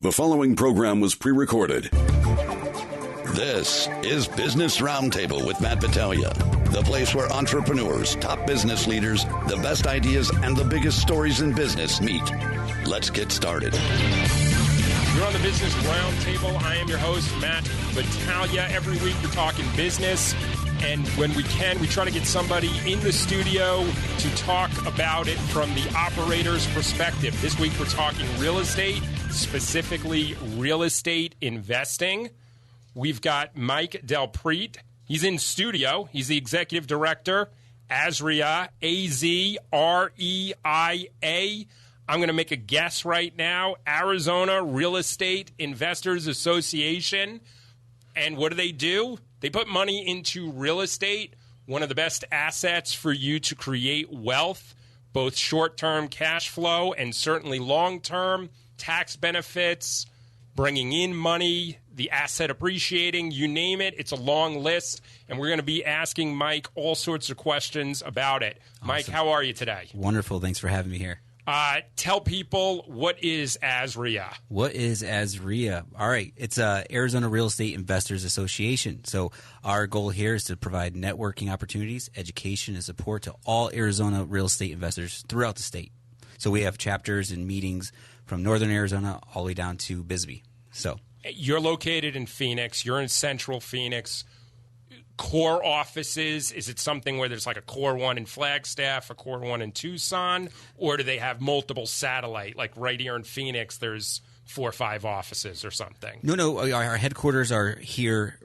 The following program was pre-recorded. This is Business Roundtable with Matt Battaglia, the place where entrepreneurs, top business leaders, the best ideas, and the biggest stories in business meet. Let's get started. You're on the Business Roundtable. I am your host, Matt Battaglia. Every week we're talking business, and when we can, we try to get somebody in the studio to talk about it from the operator's perspective. This week we're talking real estate, specifically real estate investing. We've got Mike Del Prete. He's in studio. He's the executive director, AZREIA, A-Z-R-E-I-A. I'm going to make a guess right now. Arizona Real Estate Investors Association. And what do? They put money into real estate, one of the best assets for you to create wealth, both short-term cash flow and certainly long-term tax benefits, bringing in money, the asset appreciating, you name it. It's a long list, and we're going to be asking Mike all sorts of questions about it. Awesome. Mike, how are you today? Wonderful. Thanks for having me here. Tell people, what is AZREIA? What is AZREIA? All right. It's Arizona Real Estate Investors Association. So our goal here is to provide networking opportunities, education, and support to all Arizona real estate investors throughout the state. So we have chapters and meetings from northern Arizona all the way down to Bisbee. So you're located in Phoenix. You're in central Phoenix. Core offices, is it something where there's like a core one in Flagstaff, a core one in Tucson, or do they have multiple satellite? Like right here in Phoenix, there's 4 or 5 offices or something. No. Our headquarters are here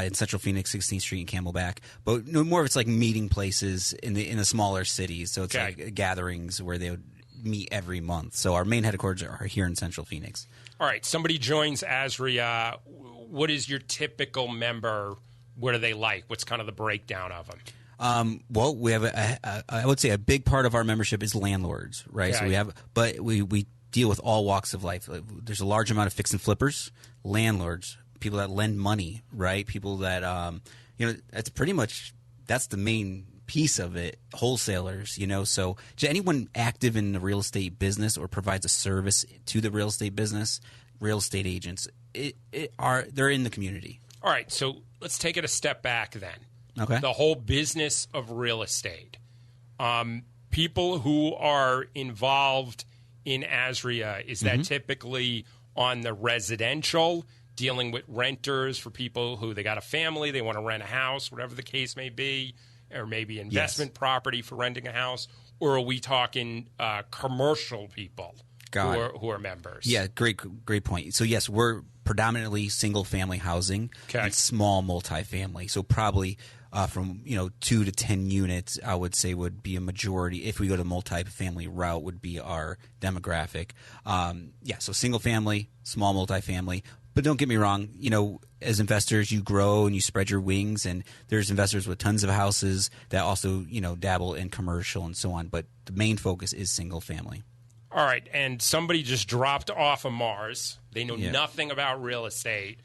in Central Phoenix, 16th Street and Camelback. But no more of it's like meeting places in the smaller cities. So it's like gatherings where they would meet every month. So our main headquarters are here in Central Phoenix. All right. Somebody joins AZREIA. What is your typical member? What are they like? What's kind of the breakdown of them? Well, we have I would say a big part of our membership is landlords, right? Okay. So we deal with all walks of life. There's a large amount of fix and flippers, landlords, people that lend money, right? People that that's the main piece of it. Wholesalers, so anyone active in the real estate business or provides a service to the real estate business, real estate agents, they're in the community. All right, so let's take it a step back then. Okay. The whole business of real estate. People who are involved in AZREIA, is that typically on the residential, dealing with renters for people who they got a family, they want to rent a house, whatever the case may be, or maybe investment property for renting a house, or are we talking commercial people who are members? Yeah, great point. So yes, we're predominantly single-family housing and small multifamily. So probably from 2 to 10 units, I would say would be a majority. If we go to multifamily route, would be our demographic. So single-family, small multifamily. But don't get me wrong, as investors, you grow and you spread your wings, and there's investors with tons of houses that also dabble in commercial and so on. But the main focus is single-family. All right, and somebody just dropped off of Mars. They know nothing about real estate.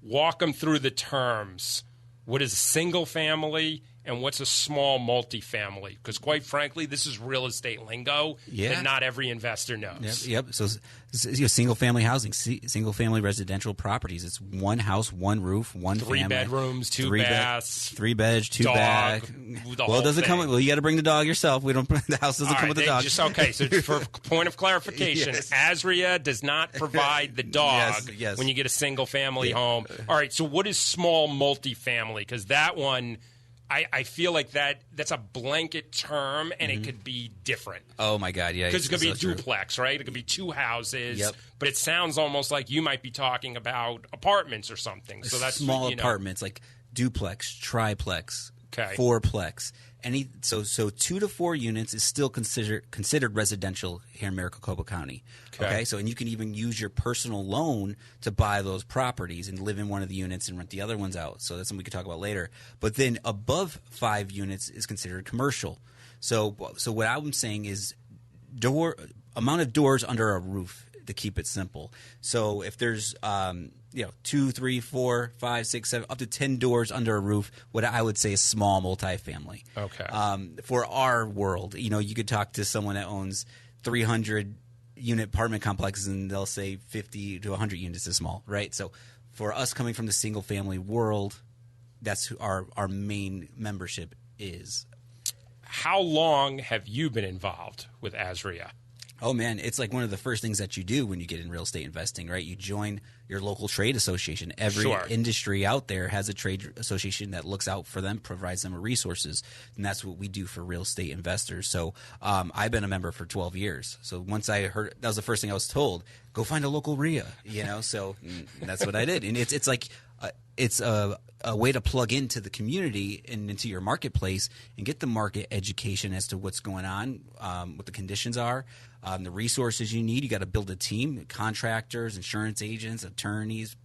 Walk them through the terms. What is a single family and what's a small multifamily? Because quite frankly, this is real estate lingo that not every investor knows. Yep. So single-family housing, single-family residential properties. It's one house, one roof, one 3 family. bedrooms, 2 baths. 3 beds, 2 dog, baths. Well, it doesn't come. Well, you got to bring the dog yourself. We don't. The house doesn't come with the dog. So for point of clarification, AZREIA does not provide the dog when you get a single-family home. All right. So what is small multifamily? Because that one, I feel like that's a blanket term, and it could be different. Oh, my God, yeah. Because it could be a duplex, right? It could be 2 houses, but it sounds almost like you might be talking about apartments or something. So that's small apartments, like duplex, triplex, fourplex. So 2 to 4 units is still considered residential here in Maricopa County. Okay. So, and you can even use your personal loan to buy those properties and live in one of the units and rent the other ones out. So that's something we could talk about later. But then above 5 units is considered commercial. So what I'm saying is amount of doors under a roof, to keep it simple. So if there's 2, 3, 4, 5, 6, 7, up to 10 doors under a roof, what I would say is small multifamily. Okay. For our world, you could talk to someone that owns 300 unit apartment complexes, and they'll say 50 to 100 units is small, right? So for us coming from the single family world, that's who our main membership is. How long have you been involved with AZREIA? Oh, man, it's like one of the first things that you do when you get in real estate investing, right? You join your local trade association. Every industry out there has a trade association that looks out for them, provides them with resources, and that's what we do for real estate investors. So I've been a member for 12 years. So once I heard – that was the first thing I was told, go find a local RIA, so that's what I did. And it's like it's a way to plug into the community and into your marketplace and get the market education as to what's going on, what the conditions are. The resources you need. You got to build a team, contractors, insurance agents, attorneys,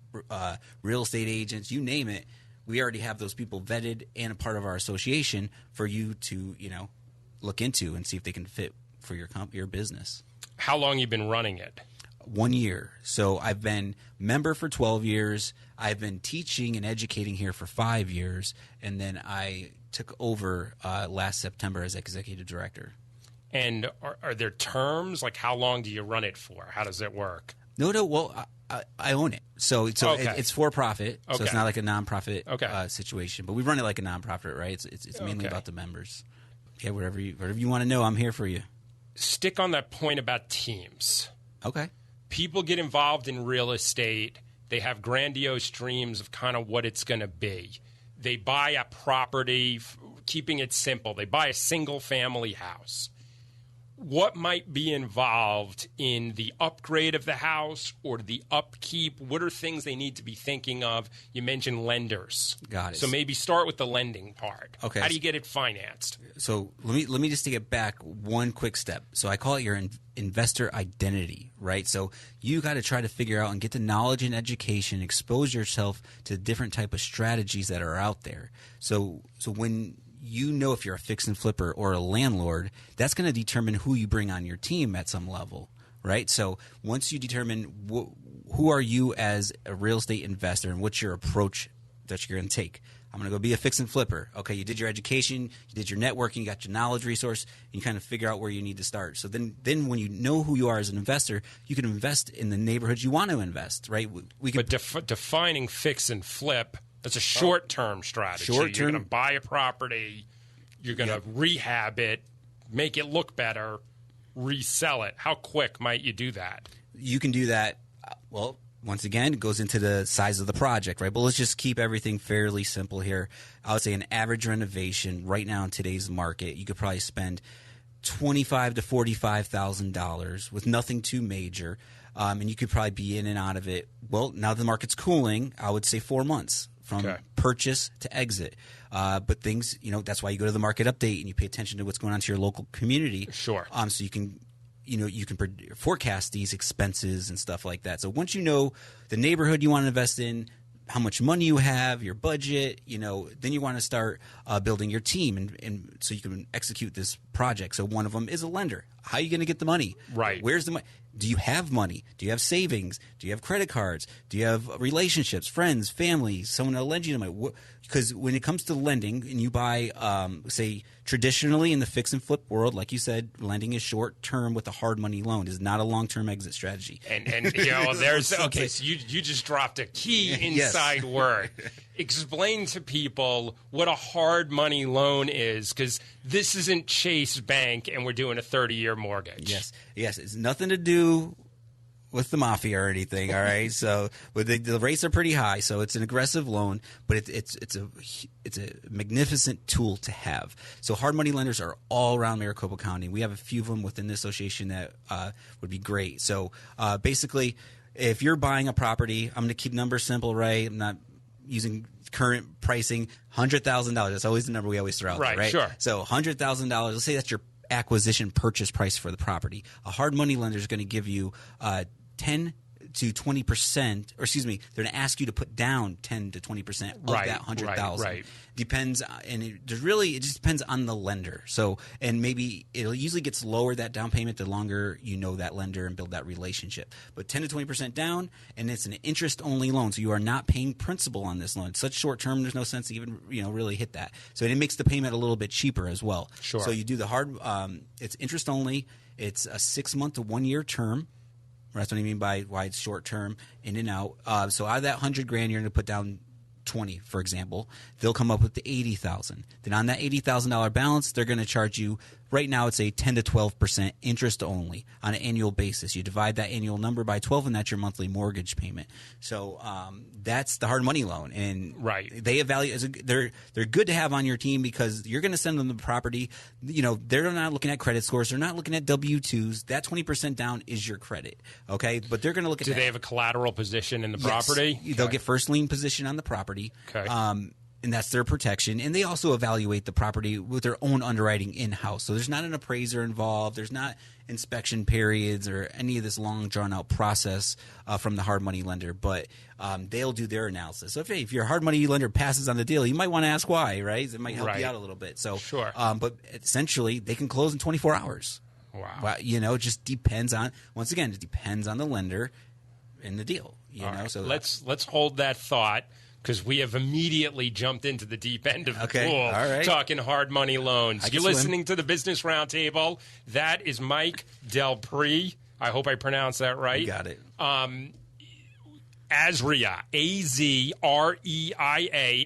real estate agents, you name it. We already have those people vetted and a part of our association for you to, look into and see if they can fit for your business. How long you been running it? 1 year. So I've been member for 12 years. I've been teaching and educating here for 5 years. And then I took over last September as executive director. And are there terms? Like, how long do you run it for? How does it work? No. Well, I own it. So it's for profit. Okay. So it's not like a nonprofit situation. But we run it like a nonprofit, right? It's mainly about the members. Yeah, whatever you want to know, I'm here for you. Stick on that point about teams. Okay. People get involved in real estate. They have grandiose dreams of kind of what it's going to be. They buy a property, keeping it simple. They buy a single-family house. What might be involved in the upgrade of the house or the upkeep? What are things they need to be thinking of? You mentioned lenders. Got it. So maybe start with the lending part. Okay. How do you get it financed? So let me just take it back one quick step. So I call it your investor identity, right? So you got to try to figure out and get the knowledge and education, expose yourself to different type of strategies that are out there. So when if you're a fix and flipper or a landlord, that's going to determine who you bring on your team at some level, right? So once you determine who are you as a real estate investor and what's your approach that you're going to take. I'm going to go be a fix and flipper. Okay, you did your education, you did your networking, you got your knowledge resource, and you kind of figure out where you need to start. So then when you know who you are as an investor, you can invest in the neighborhoods you want to invest, right? But defining fix and flip, that's a short-term strategy. You're going to buy a property, you're going to rehab it, make it look better, resell it. How quick might you do that? You can do that, once again, it goes into the size of the project, right? But let's just keep everything fairly simple here. I would say an average renovation right now in today's market, you could probably spend $25,000 to $45,000 with nothing too major, and you could probably be in and out of it. Well, now the market's cooling, I would say 4 months from purchase to exit. But things, that's why you go to the market update and you pay attention to what's going on to your local community. Sure. So you can forecast these expenses and stuff like that. So once you know the neighborhood you want to invest in, how much money you have, your budget, then you want to start building your team and so you can execute this project. So one of them is a lender. How are you going to get the money? Right. Where's the money? Do you have money? Do you have savings? Do you have credit cards? Do you have relationships, friends, family, someone to lend you the money? Because when it comes to lending and you buy, say, traditionally in the fix and flip world, like you said, lending is short term with a hard money loan. Is not a long term exit strategy. And there's okay. So you just dropped a key inside word. Explain to people what a hard money loan is, because this isn't Chase Bank and we're doing a 30-year mortgage. Yes, it's nothing to do with the mafia or anything. All right, so but the rates are pretty high, so it's an aggressive loan, but it's a magnificent tool to have. So hard money lenders are all around Maricopa County. We have a few of them within the association that would be great. So basically, if you're buying a property, I'm going to keep numbers simple, right? I'm not using current pricing. $100,000. That's always the number we always throw out there, right? Sure. So $100,000. Let's say that's your acquisition purchase price for the property. A hard money lender is going to give you 10 to 20%, or excuse me, they're going to ask you to put down 10 to 20% of that $100,000. Right. Depends, and it just depends on the lender. So, and maybe it usually gets lower, that down payment, the longer you know that lender and build that relationship. But 10 to 20% down, and it's an interest-only loan, so you are not paying principal on this loan. It's such short term, there's no sense to even really hit that. So it makes the payment a little bit cheaper as well. Sure. So you do the hard, it's interest only. It's a 6-month to 1 year term. That's what I mean by why it's short term, in and out. So out of that $100,000, you're going to put down 20, for example. They'll come up with the $80,000. Then on that $80,000 balance, they're going to charge you. Right now, it's a 10 to 12% interest only on an annual basis. You divide that annual number by 12, and that's your monthly mortgage payment. So that's the hard money loan, and they evaluate. They're good to have on your team because you're going to send them the property. You know, they're not looking at credit scores. They're not looking at W-2s. That 20% down is your credit, okay? But they're going to look at. Do they have a collateral position in the property? Yes. They'll get first lien position on the property. Okay. And that's their protection. And they also evaluate the property with their own underwriting in-house. So there's not an appraiser involved. There's not inspection periods or any of this long, drawn-out process from the hard money lender. But they'll do their analysis. So if your hard money lender passes on the deal, you might want to ask why, right? It might help you out a little bit. So, sure. But essentially, they can close in 24 hours. Wow. You know, it just depends on, once again, it depends on the lender and the deal. You know, right. So let's hold that thought, because we have immediately jumped into the deep end of the pool, all right. talking hard money loans. You're listening to the Business Roundtable. That is Mike Delpre. I hope I pronounced that right. You got it. AZREIA, AZREIA,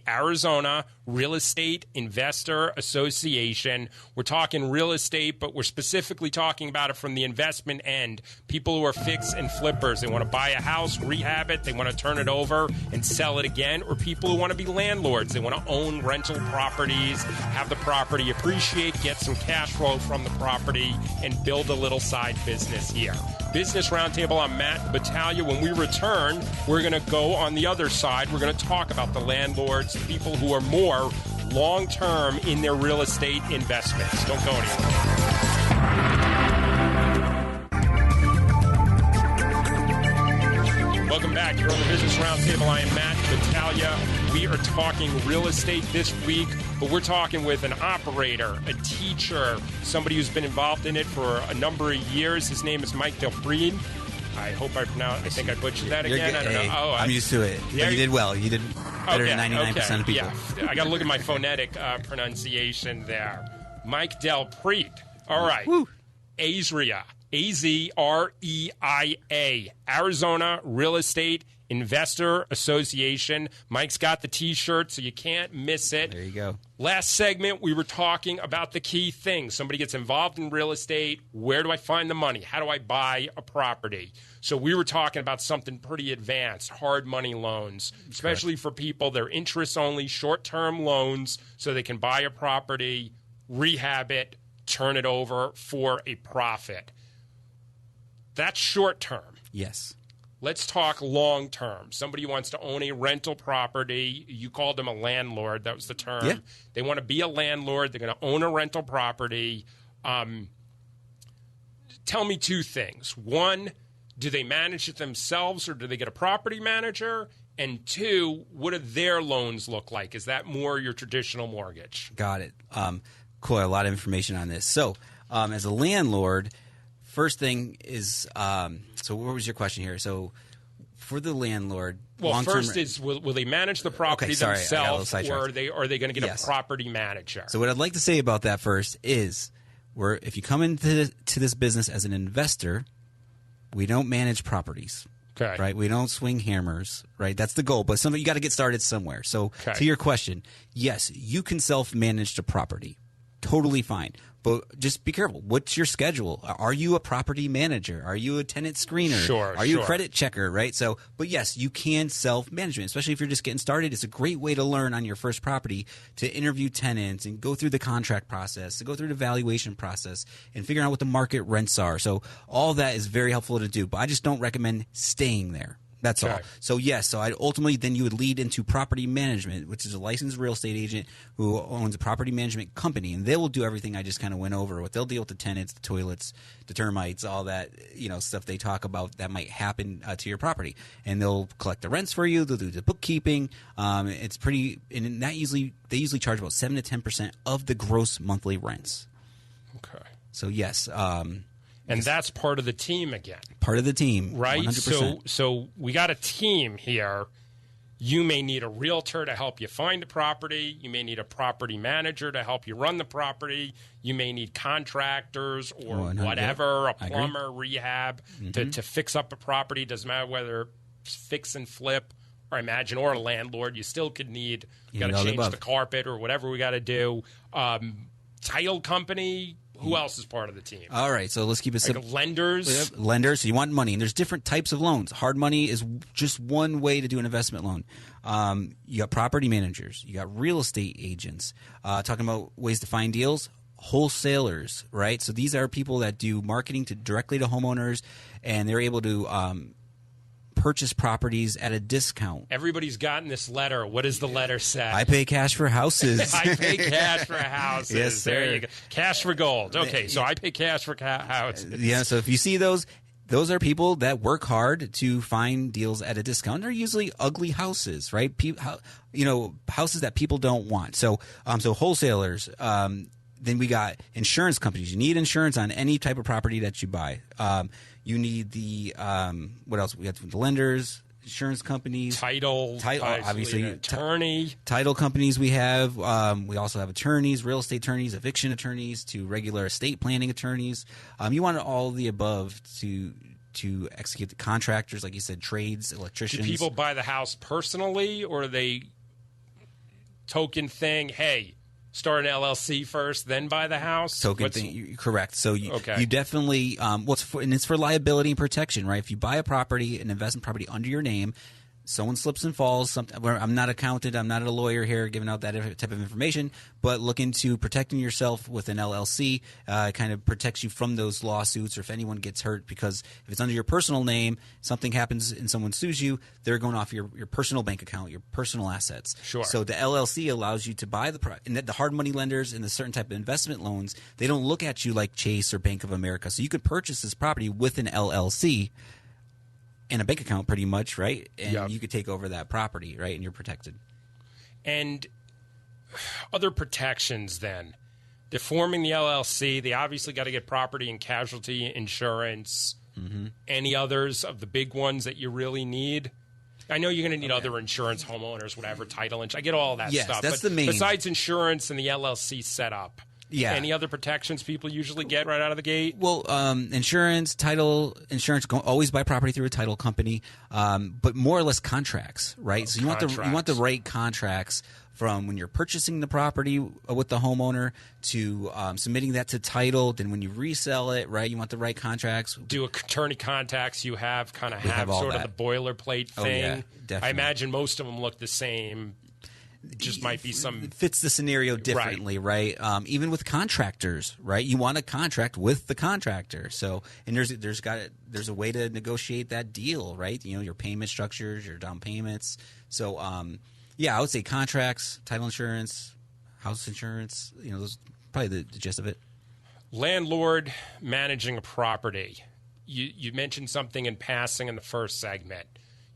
Arizona Real Estate Investor Association. We're talking real estate, but we're specifically talking about it from the investment end. People who are fix and flippers. They want to buy a house, rehab it, they want to turn it over and sell it again, or people who want to be landlords. They want to own rental properties, have the property appreciate, get some cash flow from the property, and build a little side business here. Business Roundtable, I'm Matt Battaglia. When we return, we're going to go on the other side. We're going to talk about the landlords, the people who are more long-term in their real estate investments. Don't go anywhere. Welcome back. You're on the Business Roundtable. I am Matt Battaglia. We are talking real estate this week, but we're talking with an operator, a teacher, somebody who's been involved in it for a number of years. His name is Mike Delpre. I hope I pronounced. I think I butchered that again. I don't know. Oh, I'm used to it. Yeah, but you did well. You did better than 99% of people. Yeah, I got to look at my phonetic pronunciation there. Mike Delpre. All right. Woo. AZREIA. AZREIA. Arizona Real Estate Investor Association. Mike's got the T-shirt, so you can't miss it. There you go. Last segment, we were talking about the key things. Somebody gets involved in real estate. Where do I find the money? How do I buy a property? So we were talking about something pretty advanced, hard money loans, especially for people. They're interest-only, short-term loans, so they can buy a property, rehab it, turn it over for a profit. That's short-term. Yes. Let's talk long-term. Somebody wants to own a rental property. You called them a landlord. That was the term. Yeah. They want to be a landlord. They're going to own a rental property. Tell me two things. One, do they manage it themselves or do they get a property manager? And two, what do their loans look like? Is that more your traditional mortgage? Got it. Cool. A lot of information on this. So as a landlord, first thing is, so what was your question here? So for the landlord, well, first is will they manage the property themselves, or are they going to get a property manager? So what I'd like to say about that first is, if you come into this business as an investor, we don't manage properties. Okay. Right? We don't swing hammers, right? That's the goal, but you got to get started somewhere. So to your question, yes, you can self-manage the property. Totally fine. But just be careful. What's your schedule? Are you a property manager? Are you a tenant screener? Sure. Are you a credit checker, right? So, but yes, you can self-management, especially if you're just getting started. It's a great way to learn on your first property, to interview tenants and go through the contract process, to go through the valuation process and figure out what the market rents are. So all that is very helpful to do, but I just don't recommend staying there. That's all. So yes, so ultimately then you would lead into property management, which is a licensed real estate agent who owns a property management company, and they will do everything I just kind of went over. They'll deal with the tenants, the toilets, the termites, all that stuff they talk about that might happen to your property, and they'll collect the rents for you. They'll do the bookkeeping. It's pretty, and they usually charge about 7 to 10% of the gross monthly rents. Okay. So yes. And that's part of the team again. Part of the team, right? 100%. So we got a team here. You may need a realtor to help you find a property. You may need a property manager to help you run the property. You may need contractors or whatever, a plumber, rehab, to fix up a property. Doesn't matter whether it's fix and flip or imagine, or a landlord. You still could need, got to change the carpet or whatever we got to do. Title company. Who else is part of the team? All right, so let's keep it simple. Like lenders. Lenders, so you want money. And there's different types of loans. Hard money is just one way to do an investment loan. You got property managers. You got real estate agents. Talking about ways to find deals. Wholesalers, right? So these are people that do marketing directly to homeowners, and they're able to purchase properties at a discount. Everybody's gotten this letter. What does the letter say? I pay cash for houses. I pay cash for houses. Yes, sir. There you go. Cash for gold. Okay, so I pay cash for houses. Yeah, so if you see those are people that work hard to find deals at a discount. They're usually ugly houses, right? Houses that people don't want. So wholesalers. Then we got insurance companies. You need insurance on any type of property that you buy. You need the what else? We got the lenders, insurance companies, title obviously, attorney, title companies. We have. We also have attorneys, real estate attorneys, eviction attorneys, to regular estate planning attorneys. You want all of the above to execute the contractors, like you said, trades, electricians. Do people buy the house personally, or are they token thing? Hey, start an LLC first, then buy the house? Thing, correct. So you definitely and it's for liability and protection, right? If you buy a property, an investment property under your name, someone slips and falls. I'm not an accountant. I'm not a lawyer here giving out that type of information, but look into protecting yourself with an LLC. Kind of protects you from those lawsuits, or if anyone gets hurt, because if it's under your personal name, something happens and someone sues you, they're going off your personal bank account, your personal assets. Sure. So the LLC allows you to buy and the hard money lenders and the certain type of investment loans, they don't look at you like Chase or Bank of America. So you could purchase this property with an LLC and a bank account, pretty much, right? And you could take over that property, right? And you're protected. And other protections then. They're forming the LLC. They obviously got to get property and casualty insurance. Any others of the big ones that you really need? I know you're going to need other insurance, homeowners, whatever, title insurance. I get all that stuff. That's the main. Besides insurance and the LLC setup. Yeah. Any other protections people usually get right out of the gate? Well, insurance, title insurance. Always buy property through a title company, but more or less contracts, right? So you want the right contracts from when you're purchasing the property with the homeowner to submitting that to title. Then when you resell it, right, you want the right contracts. Do attorney contacts you have kind of have sort of the boilerplate thing? Oh, yeah, definitely. I imagine most of them look the same. Just might be some fits the scenario differently, right? Even with contractors, right? You want a contract with the contractor. So, and there's a way to negotiate that deal, right? Your payment structures, your down payments. So, I would say contracts, title insurance, house insurance. Those probably the gist of it. Landlord managing a property. You mentioned something in passing in the first segment.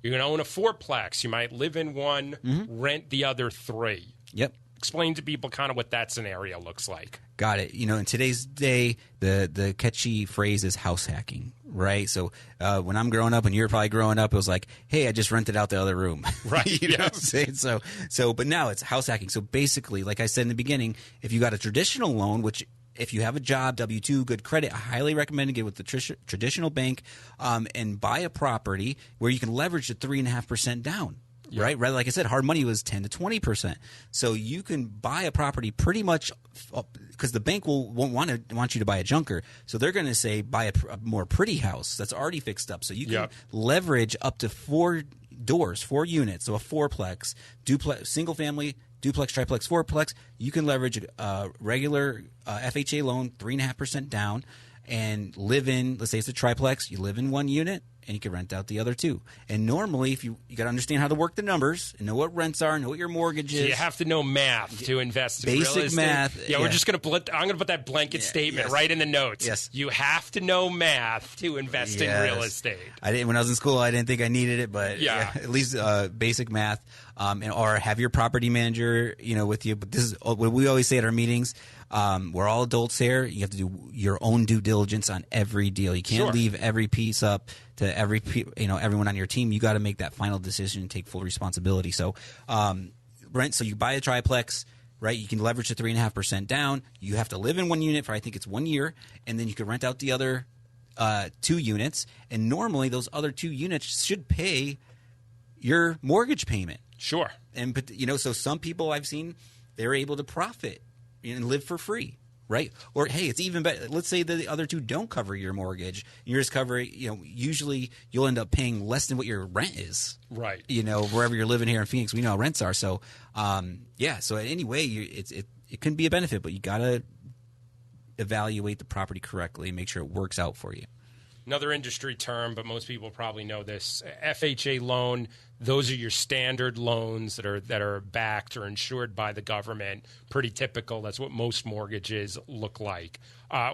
You're going to own a fourplex. You might live in one, rent the other three. Yep. Explain to people kind of what that scenario looks like. Got it. In today's day, the catchy phrase is house hacking, right? So when I'm growing up, and you're probably growing up, it was like, hey, I just rented out the other room. Right. You know what I'm saying? But now it's house hacking. So basically, like I said in the beginning, if you got a traditional loan, which if you have a job, W-2, good credit, I highly recommend to get with the traditional bank and buy a property where you can leverage the 3.5% down. Right? Rather, like I said, hard money was 10 to 20%. So you can buy a property pretty much because the bank won't want you to buy a junker. So they're going to say buy a more pretty house that's already fixed up. So you can leverage up to 4 units, so a fourplex, duplex, single family, duplex, triplex, fourplex. You can leverage a regular FHA loan, 3.5% down, and live in, let's say it's a triplex, you live in 1 unit, and you can rent out the other 2. And normally, if you got to understand how to work the numbers and know what rents are, know what your mortgage is. So you have to know math to invest in real estate. Basic math. Yeah, we're just going to I'm going to put that blanket statement right in the notes. Yes. You have to know math to invest in real estate. When I was in school, I didn't think I needed it, but at least basic math. Or have your property manager, with you. But this is what we always say at our meetings. we're all adults here. You have to do your own due diligence on every deal. You can't leave every piece up to everyone on your team. You got to make that final decision and take full responsibility. So, rent. So you buy a triplex, right? You can leverage the 3.5% down. You have to live in one unit for, I think it's 1 year, and then you can rent out the other 2 units. And normally those other 2 units should pay your mortgage payment. Sure. And so some people I've seen, they're able to profit and live for free, right? Or hey, it's even better. Let's say the other 2 don't cover your mortgage. You're just covering. Usually you'll end up paying less than what your rent is, right? Wherever you're living here in Phoenix, we know how rents are. So, So anyway, it can be a benefit, but you gotta evaluate the property correctly and make sure it works out for you. Another industry term, but most people probably know this. FHA loan, those are your standard loans that are backed or insured by the government. Pretty typical. That's what most mortgages look like.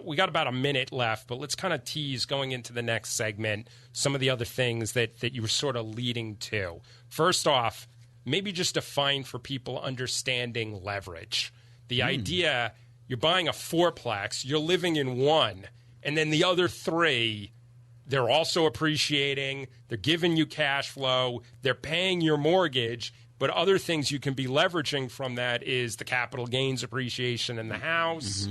We got about a minute left, but let's kind of tease going into the next segment some of the other things that you were sort of leading to. First off, maybe just define for people understanding leverage. The idea, you're buying a 4-plex, you're living in one, and then the other 3, they're also appreciating, they're giving you cash flow, they're paying your mortgage, but other things you can be leveraging from that is the capital gains appreciation in the house,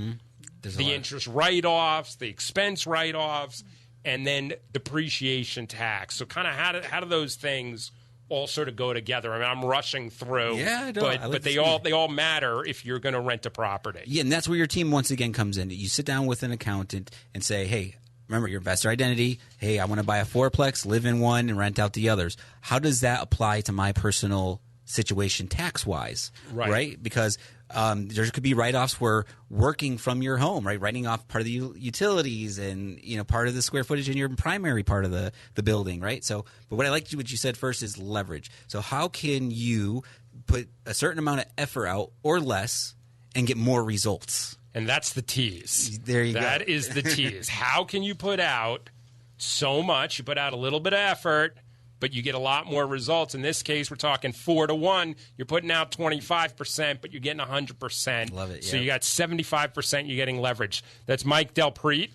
the interest write-offs, the expense write-offs, and then depreciation tax. So kind of how do those things all sort of go together? I mean, I'm rushing through, but they all matter if you're going to rent a property. Yeah, and that's where your team once again comes in. You sit down with an accountant and say, hey, remember your investor identity. Hey, I want to buy a 4-plex, live in one, and rent out the others. How does that apply to my personal situation tax-wise? Right? Because there could be write-offs where working from your home, right? Writing off part of the utilities and part of the square footage in your primary part of the building, right? So, but what I liked what you said first is leverage. So how can you put a certain amount of effort out or less and get more results? And that's the tease. There you go. That is the tease. How can you put out so much? You put out a little bit of effort, but you get a lot more results. In this case, we're talking 4-to-1. You're putting out 25%, but you're getting 100%. Love it. So you got 75%. You're getting leverage. That's Mike Delpreet,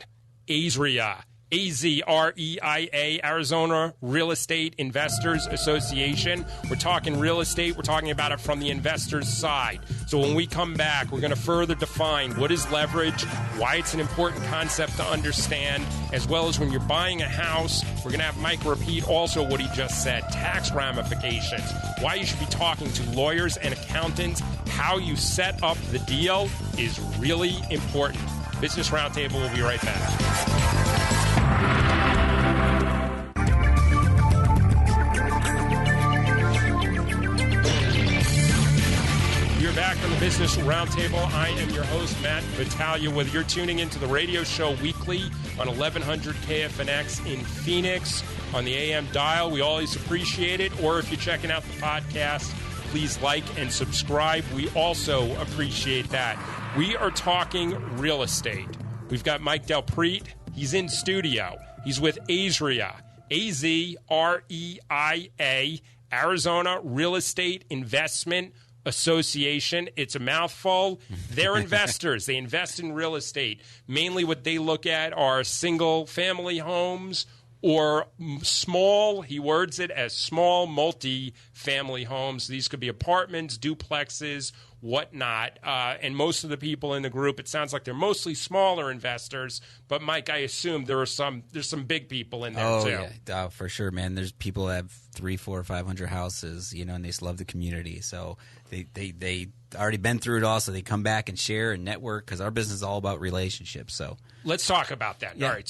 AZREIA. AZREIA, Arizona Real Estate Investors Association. We're talking real estate. We're talking about it from the investor's side. So when we come back, we're going to further define what is leverage, why it's an important concept to understand, as well as when you're buying a house, we're going to have Mike repeat also what he just said, tax ramifications, why you should be talking to lawyers and accountants, how you set up the deal is really important. Business Roundtable will be right back. Back from the Business Roundtable. I am your host, Matt Battaglia. Whether you're tuning into the radio show weekly on 1100 KFNX in Phoenix on the AM dial, we always appreciate it. Or if you're checking out the podcast, please like and subscribe. We also appreciate that. We are talking real estate. We've got Mike Delpreet. He's in studio. He's with AZREIA, AZREIA, Arizona Real Estate Investment Association. It's a mouthful. They're investors. They invest in real estate. Mainly what they look at are single-family homes or small, he words it as small multi-family homes. These could be apartments, duplexes, whatnot. And most of the people in the group, it sounds like they're mostly smaller investors. But, Mike, I assume there's some big people in there, too. Oh, yeah, for sure, man. There's people that have 300, 400, 500 houses, and they just love the community. So they already been through it all, so they come back and share and network because our business is all about relationships. So let's talk about that. Yeah. All right.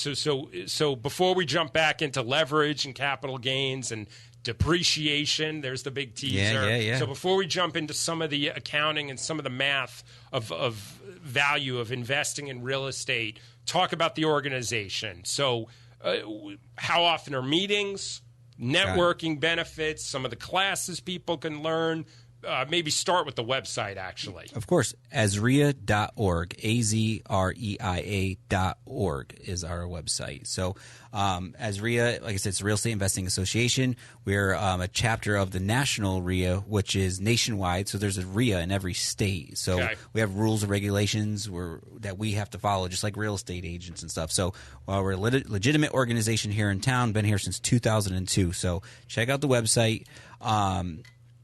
So before we jump back into leverage and capital gains and depreciation, there's the big teaser. Yeah. So before we jump into some of the accounting and some of the math of value of investing in real estate, talk about the organization. So how often are meetings, networking benefits, some of the classes people can learn, maybe start with the website, actually. Of course, AZREIA.org, AZREIA.org is our website. So AZREIA, like I said, it's a Real Estate Investing Association. We're a chapter of the National REIA, which is nationwide. So there's a REIA in every state. So we have rules and regulations that we have to follow, just like real estate agents and stuff. So we're a legitimate organization here in town, been here since 2002. So check out the website.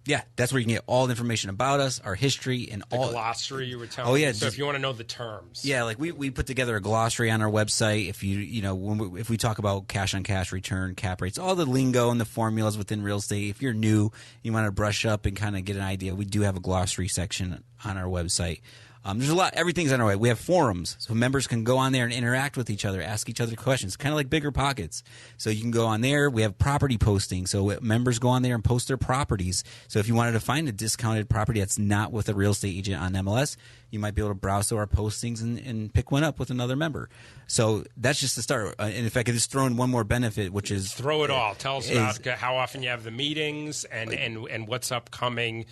Yeah, that's where you can get all the information about us, our history, and the all glossary you were telling me. So if you want to know the terms, like we put together a glossary on our website. If if we talk about cash on cash return, cap rates, all the lingo and the formulas within real estate. If you're new, you want to brush up and kind of get an idea. We do have a glossary section on our website. There's a lot. Everything's on our way. We have forums, so members can go on there and interact with each other, ask each other questions, kind of like Bigger Pockets. So you can go on there. We have property posting, so members go on there and post their properties. So if you wanted to find a discounted property that's not with a real estate agent on MLS, you might be able to browse through our postings and pick one up with another member. So that's just the start. And if I could just throw in one more benefit, which is throw it all. Tell us about how often you have the meetings and what's upcoming.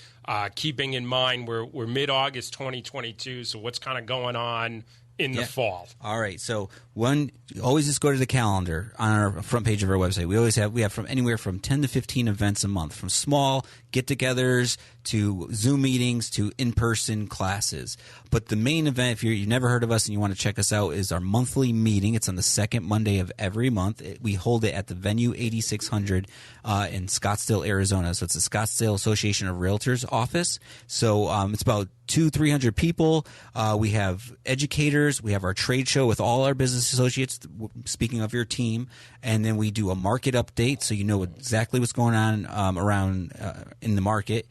Keeping in mind we're mid-August 2022, so what's kind of going on in the fall? All right. So always just go to the calendar on our front page of our website. We have from anywhere from 10 to 15 events a month, from small get-togethers to Zoom meetings to in-person classes. But the main event, if you've never heard of us and you want to check us out, is our monthly meeting. It's on the second Monday of every month. We hold it at the Venue 8600 in Scottsdale, Arizona. So it's the Scottsdale Association of Realtors office. So it's about 200-300 people. We have educators. We have our trade show with all our business associates, speaking of your team. And then we do a market update, so you know exactly what's going on around in the market.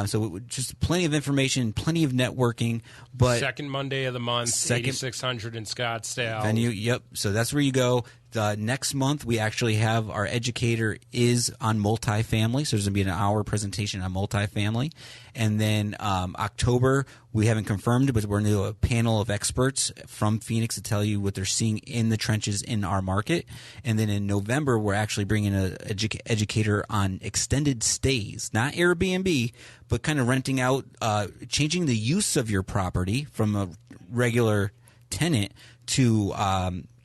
So just plenty of information, plenty of networking. But second Monday of the month, 8600 in Scottsdale. Venue, yep. So that's where you go. Next month, we actually have our educator is on multifamily. So there's going to be an hour presentation on multifamily. And then October, we haven't confirmed, but we're going to do a panel of experts from Phoenix to tell you what they're seeing in the trenches in our market. And then in November, we're actually bringing an educator on extended stays, not Airbnb, but kind of renting out, changing the use of your property from a regular tenant to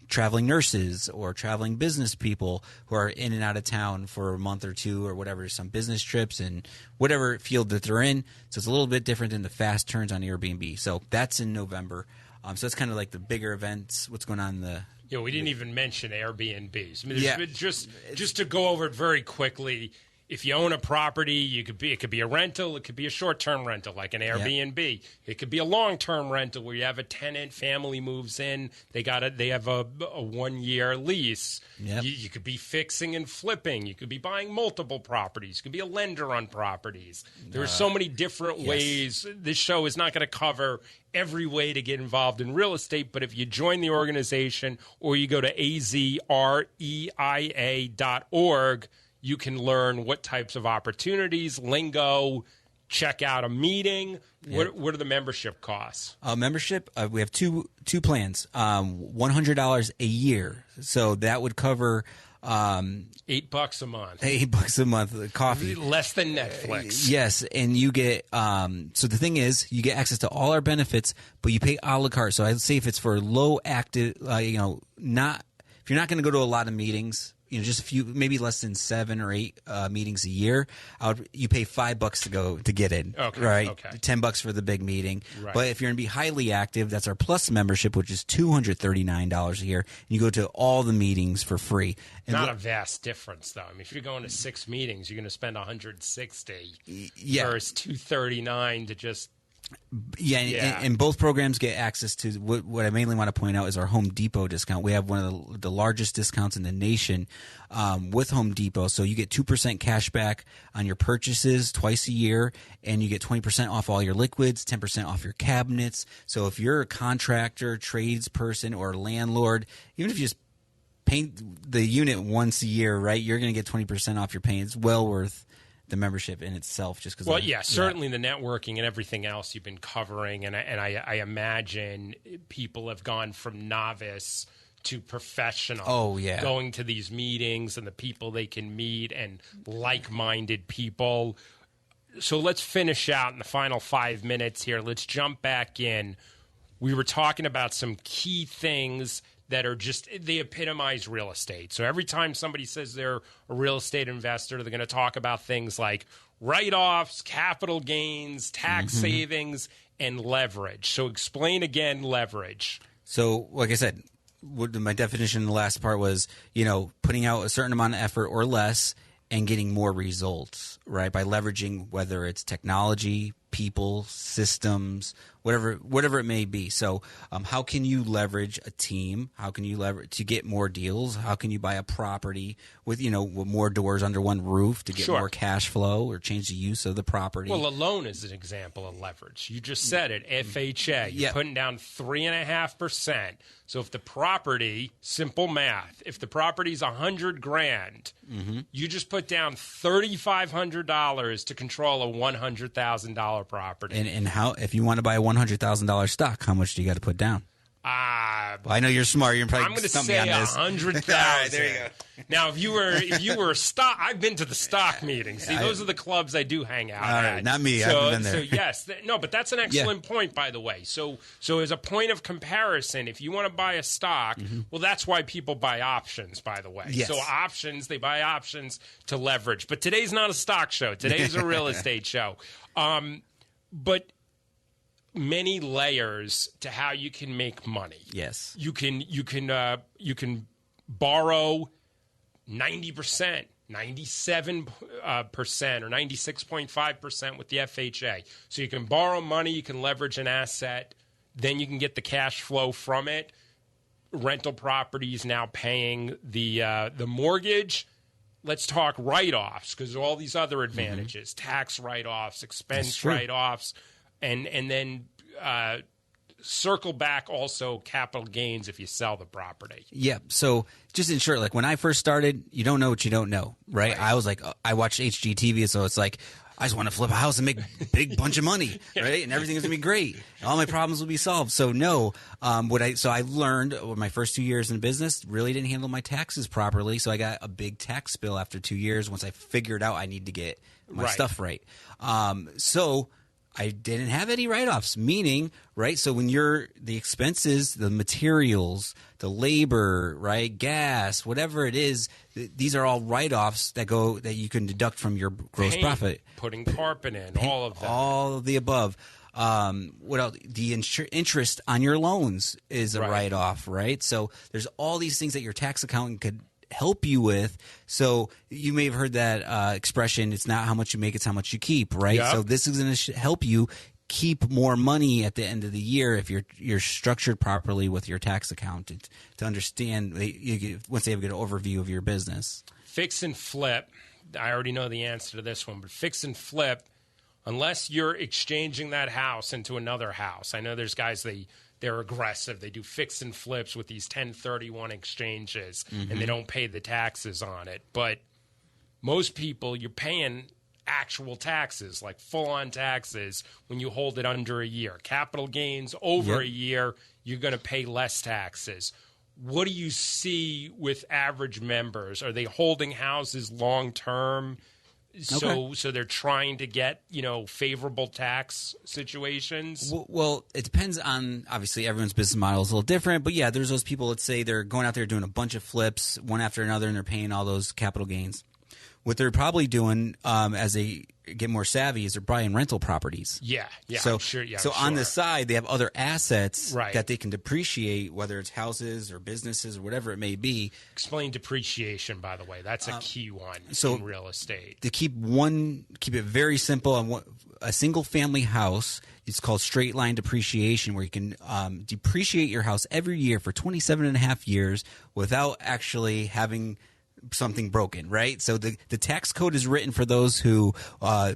traveling nurses or traveling business people who are in and out of town for a month or two or whatever, some business trips and whatever field that they're in. So it's a little bit different than the fast turns on Airbnb. So that's in November. So it's kind of like the bigger events, what's going on in the... Yeah, we didn't even mention Airbnbs. I mean, just to go over it very quickly, if you own a property, it could be a rental, it could be a short-term rental like an Airbnb. Yep. It could be a long-term rental where you have a tenant, family moves in, they have a 1-year lease. Yep. You could be fixing and flipping. You could be buying multiple properties. You could be a lender on properties. There are so many different ways. This show is not going to cover every way to get involved in real estate, but if you join the organization or you go to AZREIA.org, you can learn what types of opportunities, lingo, check out a meeting. What are the membership costs? Membership, we have two plans. $100 a year. So that would cover $8 a month. $8 a month. Coffee. Less than Netflix. Yes, and you get so the thing is, you get access to all our benefits, but you pay a la carte. So I'd say if it's for low active, if you're not going to go to a lot of meetings, just a few, maybe less than 7 or 8 meetings a year, you pay $5 to get in. Okay. Right. Okay. $10 for the big meeting. Right. But if you're going to be highly active, that's our Plus membership, which is $239 a year. And you go to all the meetings for free. And not a vast difference, though. I mean, if you're going to 6 meetings, you're going to spend $160 versus $239 to just. And both programs get access to what I mainly want to point out is our Home Depot discount. We have one of the largest discounts in the nation with Home Depot. So you get 2% cash back on your purchases twice a year, and you get 20% off all your liquids, 10% off your cabinets. So if you're a contractor, tradesperson, or landlord, even if you just paint the unit once a year, right, you're going to get 20% off your paint. It's well worth the membership in itself, just because. Well, certainly the networking and everything else you've been covering, and I imagine people have gone from novice to professional. Oh yeah, going to these meetings and the people they can meet and like-minded people. So let's finish out in the final 5 minutes here. Let's jump back in. We were talking about some key things that are just, they epitomize real estate. So every time somebody says they're a real estate investor, they're going to talk about things like write-offs, capital gains, tax savings, and leverage. So explain again leverage. So like I said, my definition in the last part was, putting out a certain amount of effort or less and getting more results, right? By leveraging, whether it's technology, people, systems, whatever it may be. So how can you leverage a team? How can you leverage to get more deals? How can you buy a property with, with more doors under one roof to get more cash flow or change the use of the property? Well, a loan is an example of leverage. You just said it, FHA. You're putting down 3.5%. So if the property, simple math, if the property's $100,000, you just put down $3,500 to control a $100,000 property. And how, if you want to buy a $100,000 stock, how much do you got to put down? Well, I know you're smart. You're probably I'm going to say 100,000. Right, there you go. Now, if you were a stock, I've been to the stock meetings. See, those are the clubs I do hang out at. Right, not me. I haven't been there. So yes, but that's an excellent point, by the way. So as a point of comparison, if you want to buy a stock, well, that's why people buy options, by the way. Yes. So they buy options to leverage. But today's not a stock show. Today's a real estate show. But many layers to how you can make money. Yes. You can borrow 90%, 97% or 96.5% with the FHA. So you can borrow money, you can leverage an asset, then you can get the cash flow from it. Rental properties now paying the mortgage. Let's talk write-offs because all these other advantages, tax write-offs, expense write-offs, and then circle back also capital gains if you sell the property. Yeah. So just in short, like when I first started, you don't know what you don't know, right? I was like, I watched HGTV, so it's like, I just want to flip a house and make a big bunch of money, right? And everything is going to be great. All my problems will be solved. So no, I learned over my first 2 years in business, really didn't handle my taxes properly. So I got a big tax bill after 2 years once I figured out I need to get my stuff right. So I didn't have any write-offs, meaning, right, so when the expenses, the materials, the labor, right, gas, whatever it is, these are all write-offs that you can deduct from your gross profit. Putting carpet in, all of that. All of the above. What else? The interest on your loans is a write-off, right? So there's all these things that your tax accountant could help you with. So you may have heard that expression, it's not how much you make, it's how much you keep, right? Yep. So this is going to help you keep more money at the end of the year if you're structured properly with your tax accountant to understand once they have a good overview of your business. Fix and flip. I already know the answer to this one, but fix and flip, unless you're exchanging that house into another house. I know there's guys, they're aggressive. They do fix and flips with these 1031 exchanges, and they don't pay the taxes on it. But most people, you're paying actual taxes, like full-on taxes, when you hold it under a year. Capital gains over a year, you're going to pay less taxes. What do you see with average members? Are they holding houses long-term? So they're trying to get, favorable tax situations? Well, it depends on, obviously, everyone's business model is a little different. But, yeah, there's those people that say they're going out there doing a bunch of flips, one after another, and they're paying all those capital gains. What they're probably doing as they get more savvy is they're buying rental properties. Yeah, so, I'm sure. So on the side, they have other assets that they can depreciate, whether it's houses or businesses or whatever it may be. Explain depreciation, by the way. That's a key one in real estate. To keep it very simple, on a single-family house, it's called straight-line depreciation, where you can depreciate your house every year for 27 and a half years without actually having something broken, right? So the tax code is written for those who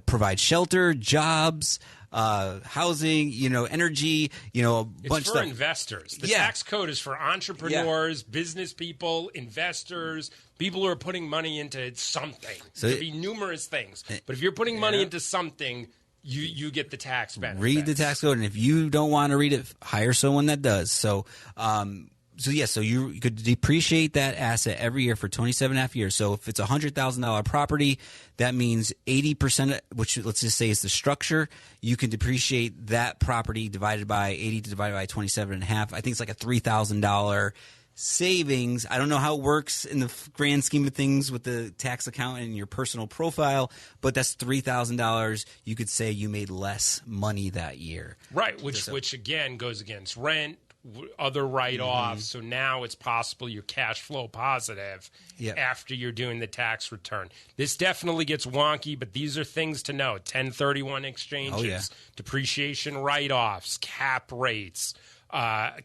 provide shelter, jobs, housing, energy, a bunch of stuff. It's for investors. The tax code is for entrepreneurs, business people, investors, people who are putting money into something. So there could be numerous things. But if you're putting money into something, you get the tax benefits. Read the tax code, and if you don't want to read it, hire someone that does. So So you could depreciate that asset every year for 27.5 years. So if it's a $100,000 property, that means 80%, which let's just say is the structure, you can depreciate that property divided by 80 divided by 27.5. I think it's like a $3,000 savings. I don't know how it works in the grand scheme of things with the tax account and your personal profile, but that's $3,000. You could say you made less money that year. Right, which again goes against rent, other write-offs. So now it's possible you're cash flow positive after you're doing the tax return. This definitely gets wonky, but these are things to know. 1031 exchanges, depreciation write-offs, cap rates,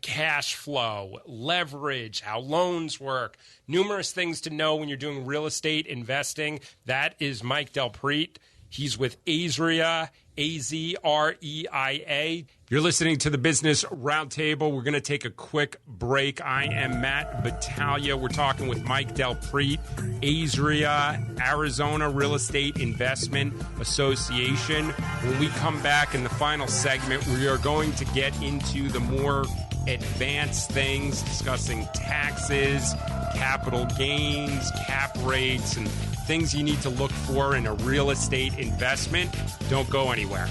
cash flow, leverage, how loans work, numerous things to know when you're doing real estate investing. That is Mike Delpreet. He's with AZREIA, AZREIA. You're listening to the Business Roundtable. We're going to take a quick break. I am Matt Battaglia. We're talking with Mike Delpreet, AZREIA, Arizona Real Estate Investment Association. When we come back in the final segment, we are going to get into the more advanced things, discussing taxes, capital gains, cap rates, and things you need to look for in a real estate investment. Don't go anywhere.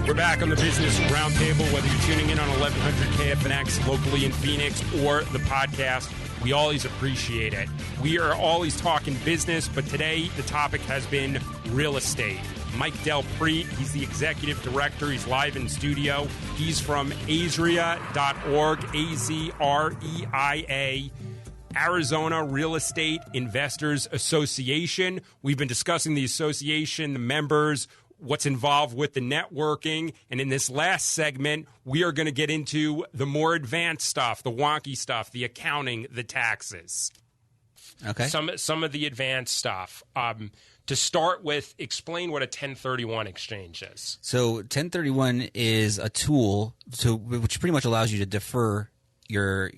We're back on the Business Roundtable. Whether you're tuning in on 1100 KFNX locally in Phoenix or the podcast, we always appreciate it. We are always talking business, but today the topic has been real estate. Mike Delpreet, he's the executive director. He's live in studio. He's from AZREIA.org, AZREIA, Arizona Real Estate Investors Association. We've been discussing the association, the members, what's involved with the networking. And in this last segment, we are going to get into the more advanced stuff, the wonky stuff, the accounting, the taxes. Okay. Some of the advanced stuff. To start with, explain what a 1031 exchange is. So 1031 is a tool which pretty much allows you to defer your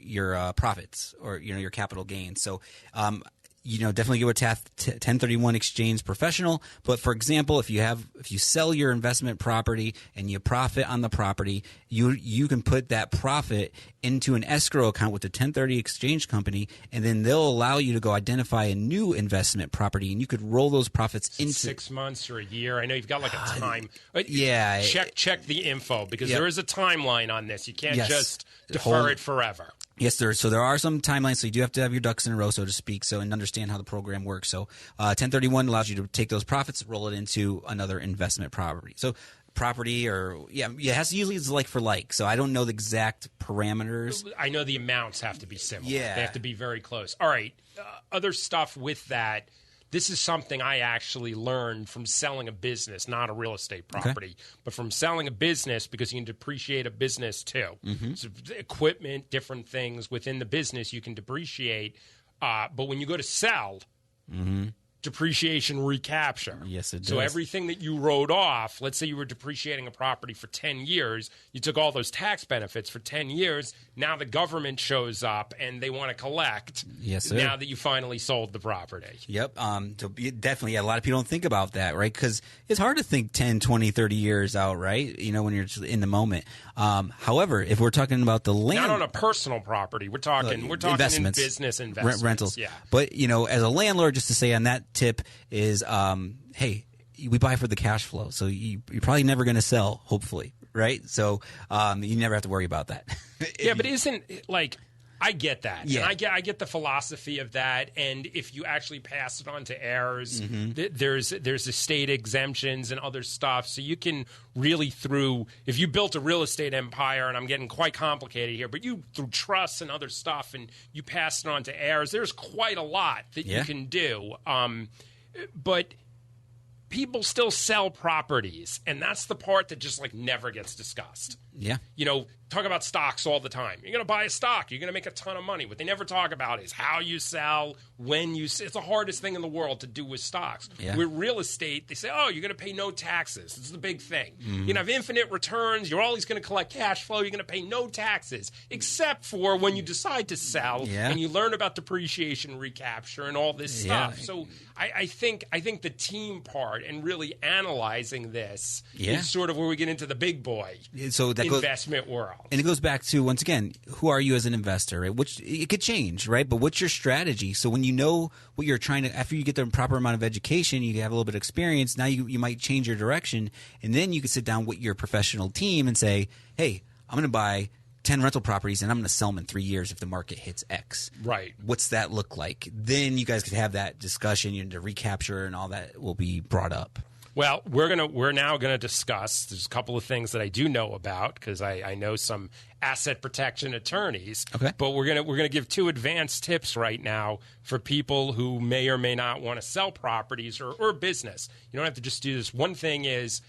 profits or your capital gains. So definitely go with 1031 exchange professional. But for example, if you sell your investment property and you profit on the property, you can put that profit into an escrow account with the 1030 exchange company, and then they'll allow you to go identify a new investment property, and you could roll those profits into 6 months or a year. I know you've got like a time. Yeah. Check the info because there is a timeline on this. You can't just defer it forever. Yes, there are some timelines, so you do have to have your ducks in a row, so to speak, and understand how the program works. So 1031 allows you to take those profits, roll it into another investment property. So it has to usually it's like for like. So I don't know the exact parameters. I know the amounts have to be similar. Yeah. They have to be very close. All right. Other stuff with that. This is something I actually learned from selling a business, not a real estate property, but from selling a business because you can depreciate a business too. Mm-hmm. So equipment, different things within the business you can depreciate. But when you go to sell, depreciation recapture. Yes, it does. So everything that you wrote off, let's say you were depreciating a property for 10 years, you took all those tax benefits for 10 years, now the government shows up and they want to collect. Yes, sir. Now that you finally sold the property. Yep. Definitely, a lot of people don't think about that, right? Because it's hard to think 10, 20, 30 years out, right? When you're just in the moment. However, if we're talking about the land... Not on a personal property. We're talking investments, in business investments. Rentals. Yeah. But, as a landlord, just to say on that tip is, hey, we buy for the cash flow. So you're probably never going to sell, hopefully, right? So you never have to worry about that. Yeah, but isn't I get that. Yeah. And I get the philosophy of that. And if you actually pass it on to heirs, there's estate exemptions and other stuff. So you can really if you built a real estate empire, and I'm getting quite complicated here, but you through trusts and other stuff, and you pass it on to heirs, there's quite a lot that you can do. But people still sell properties, and that's the part that just never gets discussed. Yeah. talk about stocks all the time. You're going to buy a stock. You're going to make a ton of money. What they never talk about is how you sell, when you sell. It's the hardest thing in the world to do with stocks. Yeah. With real estate, they say, oh, you're going to pay no taxes. It's the big thing. Mm-hmm. You're going to have infinite returns. You're always going to collect cash flow. You're going to pay no taxes, except for when you decide to sell and you learn about depreciation recapture and all this stuff. So I think the team part and really analyzing this is sort of where we get into the big boy investment world. And it goes back to, once again, who are you as an investor, right? Which it could change, right? But what's your strategy? So when you know what you're trying to, after you get the proper amount of education, you have a little bit of experience, now you might change your direction, and then you can sit down with your professional team and say, hey, I'm going to buy 10 rental properties and I'm going to sell them in 3 years if the market hits X. Right. What's that look like? Then you guys could have that discussion, the recapture and all that will be brought up. Well, we're now going to discuss. There's a couple of things that I do know about because I know some asset protection attorneys. Okay. But we're gonna give 2 advanced tips right now for people who may or may not want to sell properties or business. You don't have to just do this. One thing is,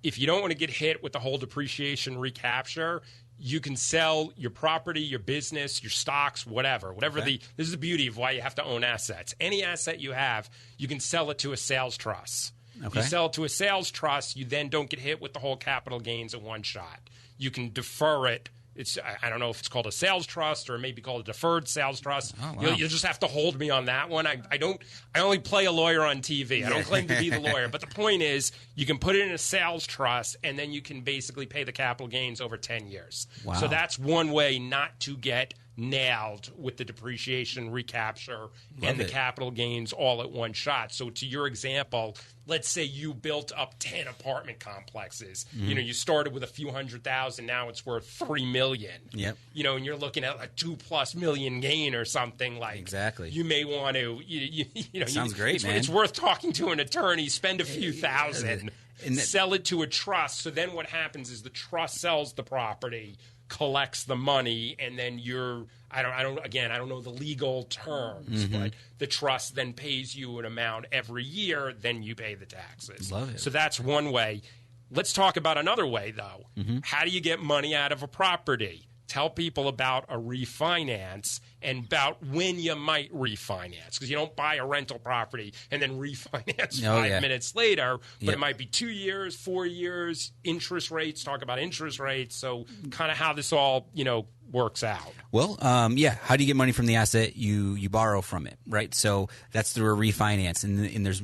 if you don't want to get hit with the whole depreciation recapture, you can sell your property, your business, your stocks, whatever. This is the beauty of why you have to own assets. Any asset you have, you can sell it to a sales trust. Okay. You sell it to a sales trust, you then don't get hit with the whole capital gains in one shot. You can defer it. I don't know if it's called a sales trust or maybe called a deferred sales trust. Oh, wow. You'll just have to hold me on that one. I only play a lawyer on TV. I don't claim to be the lawyer. But the point is, you can put it in a sales trust, and then you can basically pay the capital gains over 10 years. Wow. So that's one way not to get nailed with the depreciation recapture and the capital gains all at one shot. So to your example, let's say you built up 10 apartment complexes. Mm-hmm. You started with a few $100,000, now it's worth $3 million. Yep. And you're looking at a $2+ million gain or something like. Exactly. You may want to. Sounds great, man. It's worth talking to an attorney. Spend a few thousand. Sell it to a trust. So then what happens is the trust sells the property, collects the money, and then I don't know the legal terms, but the trust then pays you an amount every year, then you pay the taxes. Love it. So that's one way. Let's talk about another way, though. Mm-hmm. How do you get money out of a property? Tell people about a refinance and about when you might refinance, because you don't buy a rental property and then refinance 5 minutes later, but it might be 2 years, 4 years, interest rates, talk about interest rates. So kind of how this all, works out. Well, how do you get money from the asset? You borrow from it, right? So that's through a refinance, and there's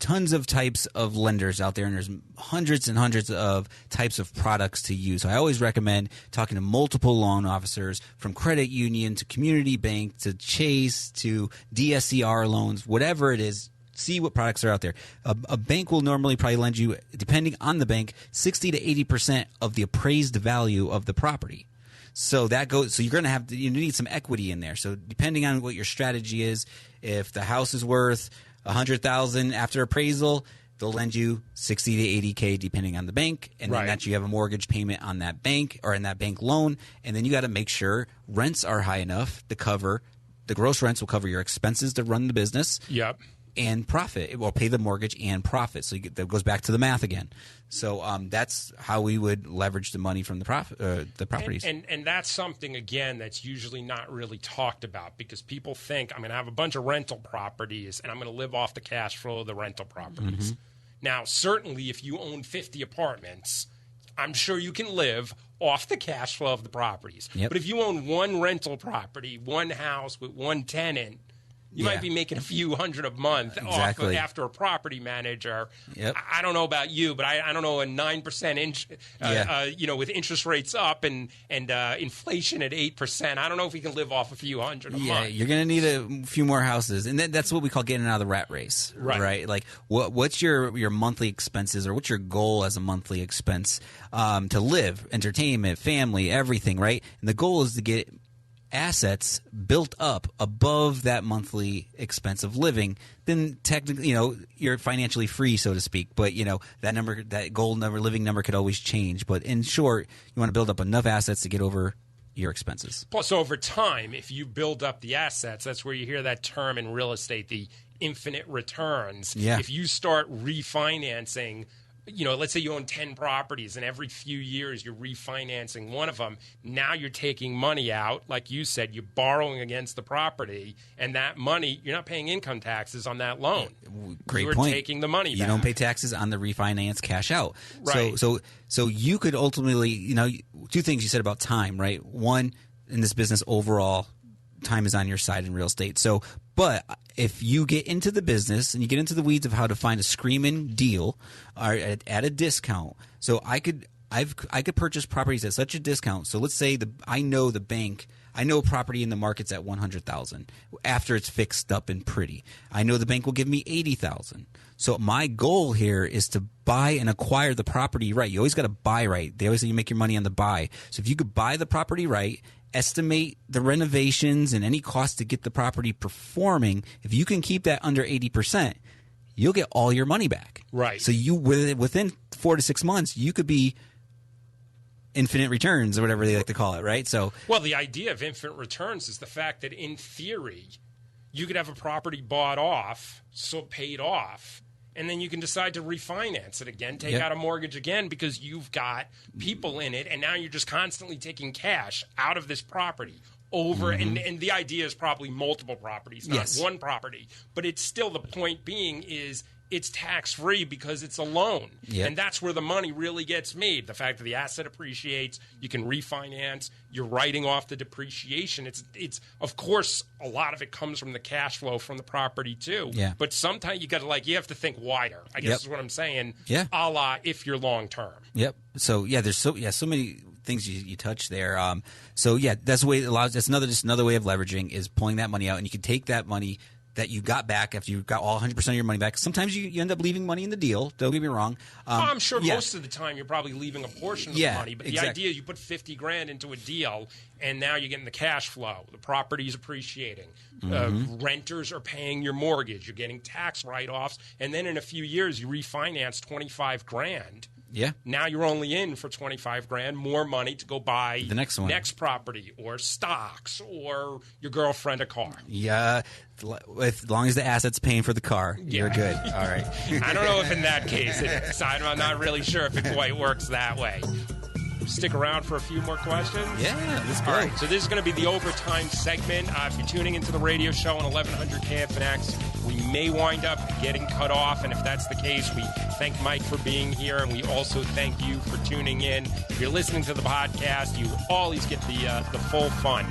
tons of types of lenders out there, and there's hundreds and hundreds of types of products to use. So I always recommend talking to multiple loan officers, from credit union to community bank to Chase to DSCR loans, whatever it is. See what products are out there. A bank will normally probably lend you, depending on the bank, 60 to 80% of the appraised value of the property. So that goes. So you're going to you need some equity in there. So depending on what your strategy is, if the house is worth $100,000 after appraisal, they'll lend you $60 to $80K depending on the bank, and then that you have a mortgage payment on that bank or in that bank loan, and then you got to make sure rents are high enough to cover the gross rents will cover your expenses to run the business. Yep. And profit. It will pay the mortgage and profit. So that goes back to the math again. So that's how we would leverage the money from the properties. And that's something, again, that's usually not really talked about, because people think I'm going to have a bunch of rental properties and I'm going to live off the cash flow of the rental properties. Mm-hmm. Now, certainly if you own 50 apartments, I'm sure you can live off the cash flow of the properties. Yep. But if you own one rental property, one house with one tenant, you might be making a few hundred a month off after a property manager. Yep. I don't know about you, but I don't know, a 9% with interest rates up and inflation at 8%. I don't know if we can live off a few hundred a month. Yeah, you're going to need a few more houses, and that's what we call getting out of the rat race, right? Like, what's your monthly expenses, or what's your goal as a monthly expense to live, entertainment, family, everything, right? And the goal is to get assets built up above that monthly expense of living. Then technically, you're financially free, so to speak. But that number, that goal number, living number, could always change. But in short, you want to build up enough assets to get over your expenses. Plus, over time, if you build up the assets, that's where you hear that term in real estate, the infinite returns. Yeah. If you start refinancing let's say you own 10 properties and every few years you're refinancing one of them. Now you're taking money out. Like you said, you're borrowing against the property, and that money, you're not paying income taxes on that loan. Great you're point. Taking the money back. You don't pay taxes on the refinance cash out. Right. So you could ultimately, two things you said about time, right? One, in this business overall, time is on your side in real estate. So, but if you get into the business and you get into the weeds of how to find a screaming deal or at a discount, so I could purchase properties at such a discount. So let's say I know a property in the market's at $100,000 after it's fixed up and pretty. I know the bank will give me $80,000. So my goal here is to buy and acquire the property right. You always got to buy right. They always say you make your money on the buy. So if you could buy the property right, estimate the renovations and any cost to get the property performing, if you can keep that under 80%, you'll get all your money back. Right. So you within 4 to 6 months, you could be infinite returns or whatever they like to call it, right? So, well, the idea of infinite returns is the fact that in theory, you could have a property bought off, so paid off, and then you can decide to refinance it again, take out a mortgage again, because you've got people in it, and now you're just constantly taking cash out of this property over, and the idea is probably multiple properties, not one property. But it's still, the point being is it's tax-free because it's a loan. Yep. And that's where the money really gets made. The fact that the asset appreciates, you can refinance, you're writing off the depreciation. It's of course, a lot of it comes from the cash flow from the property too. Yeah. But sometimes you have to think wider, I guess is what I'm saying. Yeah. A la if you're long-term. Yep. So, there's so many things you touch there. That's the way it allows. That's another way of leveraging is pulling that money out, and you can take that money that you got back after you got all 100% of your money back. Sometimes you end up leaving money in the deal. Don't get me wrong. I'm sure most of the time you're probably leaving a portion of the money. But the idea is you put $50,000 into a deal, and now you're getting the cash flow. The property's appreciating. Renters are paying your mortgage. You're getting tax write-offs. And then in a few years, you refinance $25,000. Yeah. Now you're only in for $25,000, more money to go buy the next property or stocks or your girlfriend a car. Yeah. As long as the asset's paying for the car, you're good. All right. I don't know if in that case, I'm not really sure if it quite works that way. Stick around for a few more questions. Yeah, let's go. All right, so this is going to be the overtime segment. If you're tuning into the radio show on 1100 KFNX, we may wind up getting cut off, and if that's the case, we thank Mike for being here, and we also thank you for tuning in. If you're listening to the podcast, you always get the full fun.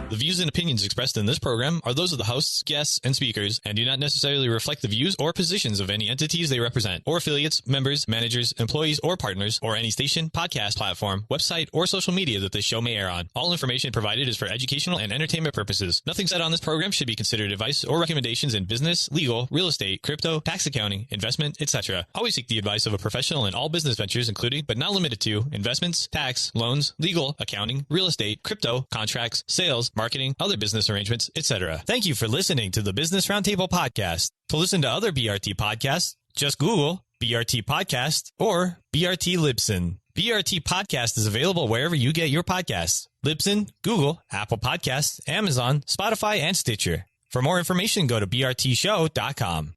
The views and opinions expressed in this program are those of the hosts, guests, and speakers, and do not necessarily reflect the views or positions of any entities they represent, or affiliates, members, managers, employees, or partners, or any station, podcast platform, website, or social media that this show may air on. All information provided is for educational and entertainment purposes. Nothing said on this program should be considered advice or recommendations in business, legal, real estate, crypto, tax accounting, investment, etc. Always seek the advice of a professional in all business ventures, including, but not limited to, investments, tax, loans, legal, accounting, real estate, crypto, contracts, sales, marketing, other business arrangements, etc. Thank you for listening to the Business Roundtable podcast. To listen to other BRT podcasts, just Google BRT Podcast or BRT Libsyn. BRT Podcast is available wherever you get your podcasts. Libsyn, Google, Apple Podcasts, Amazon, Spotify, and Stitcher. For more information, go to brtshow.com.